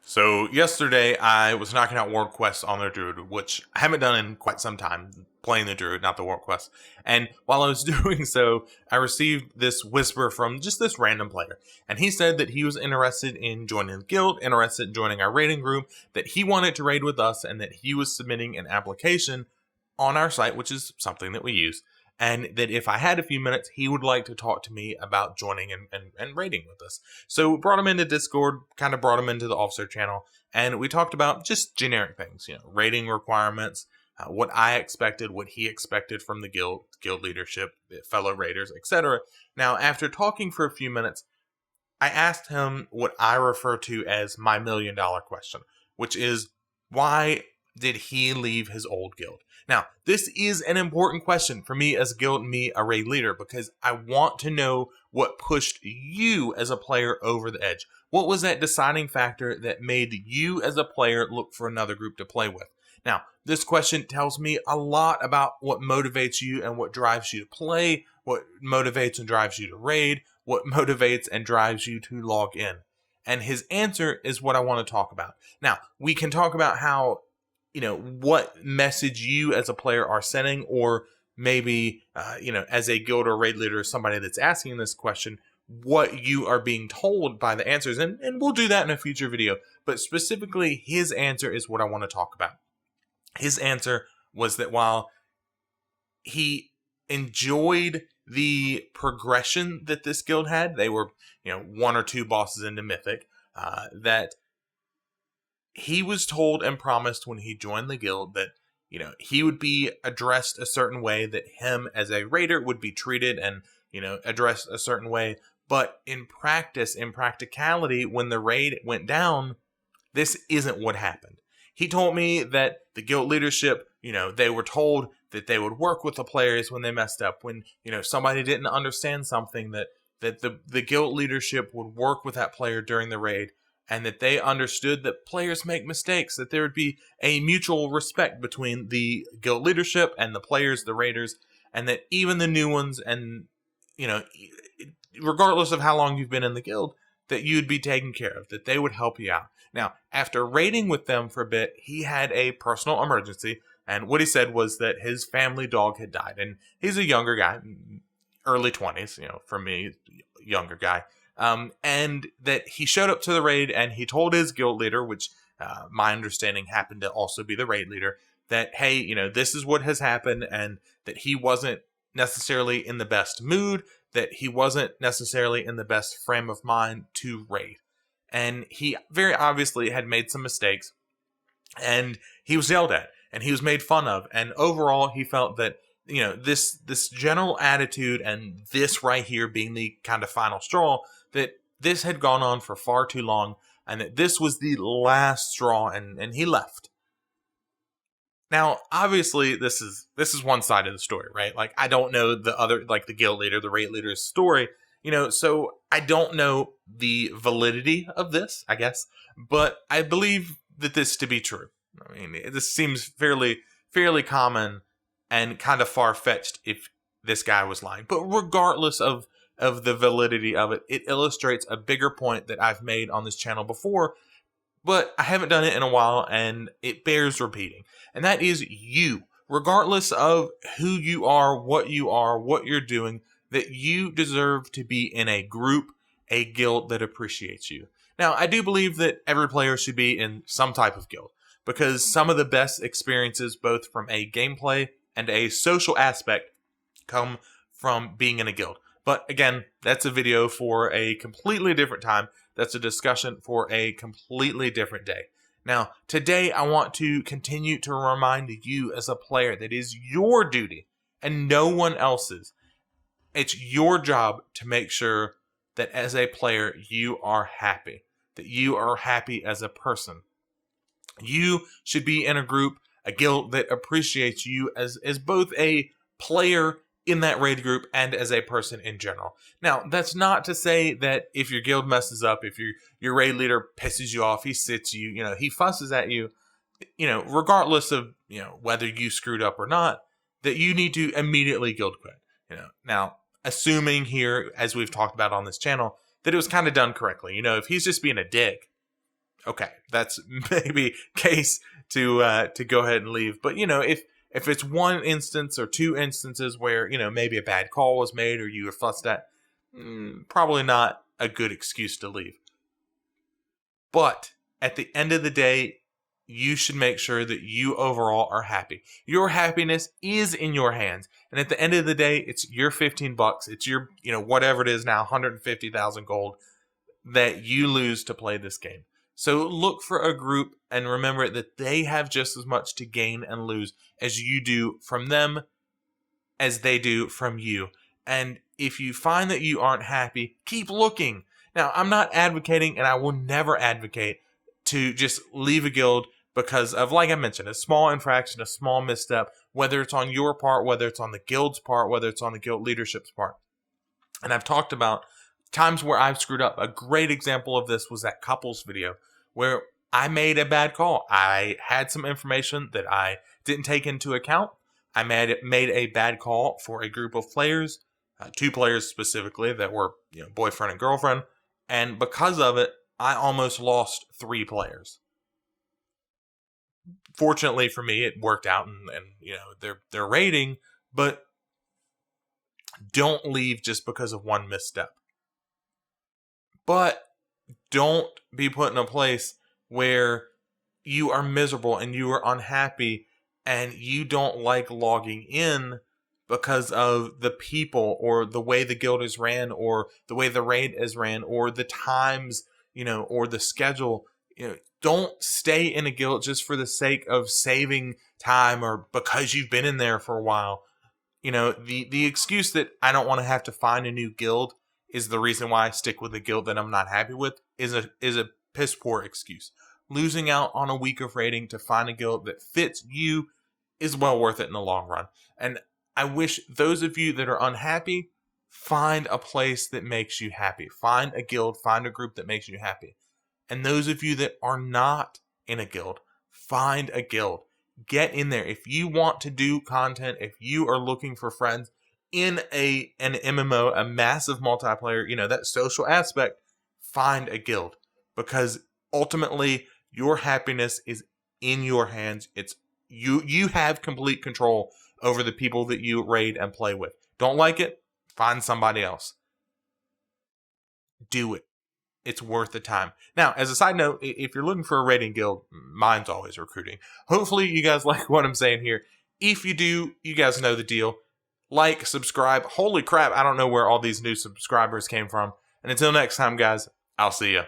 So yesterday I was knocking out world quests on the Druid, which I haven't done in quite some time, playing the Druid, not the world quest. And while I was doing so, I received this whisper from just this random player. And he said that he was interested in joining the guild, interested in joining our raiding group, that he wanted to raid with us, and that he was submitting an application on our site, which is something that we use. And that if I had a few minutes, he would like to talk to me about joining and raiding with us. So brought him into Discord, kind of brought him into the officer channel, and we talked about just generic things, raiding requirements, what I expected, what he expected from the guild leadership, fellow raiders, etc. Now, after talking for a few minutes, I asked him what I refer to as my $1 million question, which is, why did he leave his old guild? Now, this is an important question for me as a guild, me, a raid leader, because I want to know what pushed you as a player over the edge. What was that deciding factor that made you as a player look for another group to play with? Now, this question tells me a lot about what motivates you and what drives you to play, what motivates and drives you to raid, what motivates and drives you to log in. And his answer is what I want to talk about. Now, we can talk about how what message you as a player are sending, or maybe, as a guild or raid leader, somebody that's asking this question, what you are being told by the answers. And we'll do that in a future video. But specifically, his answer is what I want to talk about. His answer was that while he enjoyed the progression that this guild had, they were, one or two bosses into Mythic, that he was told and promised when he joined the guild that, he would be addressed a certain way, that him as a raider would be treated and, addressed a certain way. But in practice, in practicality, when the raid went down, this isn't what happened. He told me that the guild leadership, they were told that they would work with the players when they messed up. When, somebody didn't understand something, that the guild leadership would work with that player during the raid, and that they understood that players make mistakes, that there would be a mutual respect between the guild leadership and the players, the raiders, and that even the new ones, and, regardless of how long you've been in the guild, that you'd be taken care of, that they would help you out. Now, after raiding with them for a bit, he had a personal emergency, and what he said was that his family dog had died, and he's a younger guy, early 20s, for me, younger guy. And that he showed up to the raid and he told his guild leader, which my understanding happened to also be the raid leader, that, hey, this is what has happened, and that he wasn't necessarily in the best mood, that he wasn't necessarily in the best frame of mind to raid. And he very obviously had made some mistakes, and he was yelled at and he was made fun of. And overall, he felt that, this general attitude, and this right here being the kind of final straw, that this had gone on for far too long, and that this was the last straw, and he left. Now, obviously, this is one side of the story, right? Like, I don't know the other, like the guild leader, the raid leader's story, so I don't know the validity of this, I guess, but I believe that this to be true. I mean, this seems fairly common and kind of far-fetched if this guy was lying. But regardless of the validity of it, it illustrates a bigger point that I've made on this channel before, but I haven't done it in a while, and it bears repeating. And that is, you, regardless of who you are, what you're doing, that you deserve to be in a group, a guild that appreciates you. Now, I do believe that every player should be in some type of guild, because some of the best experiences, both from a gameplay and a social aspect, come from being in a guild. But again, that's a video for a completely different time. That's a discussion for a completely different day. Now, today I want to continue to remind you as a player that it is your duty and no one else's. It's your job to make sure that as a player you are happy, that you are happy as a person. You should be in a group, a guild that appreciates you as both a player in that raid group and as a person in general. Now, that's not to say that if your guild messes up, if your raid leader pisses you off, he sits you, he fusses at you, regardless of, whether you screwed up or not, that you need to immediately guild quit. Now, assuming here, as we've talked about on this channel, that it was kind of done correctly. If he's just being a dick, okay, that's maybe case to go ahead and leave. But if it's one instance or two instances where maybe a bad call was made or you were fussed at, probably not a good excuse to leave. But at the end of the day, you should make sure that you overall are happy. Your happiness is in your hands. And at the end of the day, it's your $15. It's your, whatever it is now, 150,000 gold that you lose to play this game. So look for a group and remember that they have just as much to gain and lose as you do from them as they do from you. And if you find that you aren't happy, keep looking. Now, I'm not advocating, and I will never advocate to just leave a guild because of, like I mentioned, a small infraction, a small misstep, whether it's on your part, whether it's on the guild's part, whether it's on the guild leadership's part. And I've talked about times where I've screwed up. A great example of this was that couples video where I made a bad call. I had some information that I didn't take into account. I made a bad call for a group of players, 2 players specifically that were boyfriend and girlfriend. And because of it, I almost lost 3 players. Fortunately for me, it worked out, and their rating. But don't leave just because of one misstep. But don't be put in a place where you are miserable and you are unhappy and you don't like logging in because of the people or the way the guild is ran or the way the raid is ran or the times, or the schedule. Don't stay in a guild just for the sake of saving time or because you've been in there for a while. The excuse that I don't want to have to find a new guild is the reason why I stick with a guild that I'm not happy with is a piss poor excuse. Losing out on a week of raiding to find a guild that fits you is well worth it in the long run. And I wish those of you that are unhappy, find a place that makes you happy. Find a guild, find a group that makes you happy. And those of you that are not in a guild, find a guild. Get in there. If you want to do content, if you are looking for friends in an MMO, a massive multiplayer, that social aspect, find a guild. Because ultimately, your happiness is in your hands. It's you have complete control over the people that you raid and play with. Don't like it? Find somebody else. Do it. It's worth the time. Now, as a side note, if you're looking for a raiding guild, mine's always recruiting. Hopefully you guys like what I'm saying here. If you do, you guys know the deal. Like, subscribe. Holy crap, I don't know where all these new subscribers came from. And until next time, guys, I'll see ya.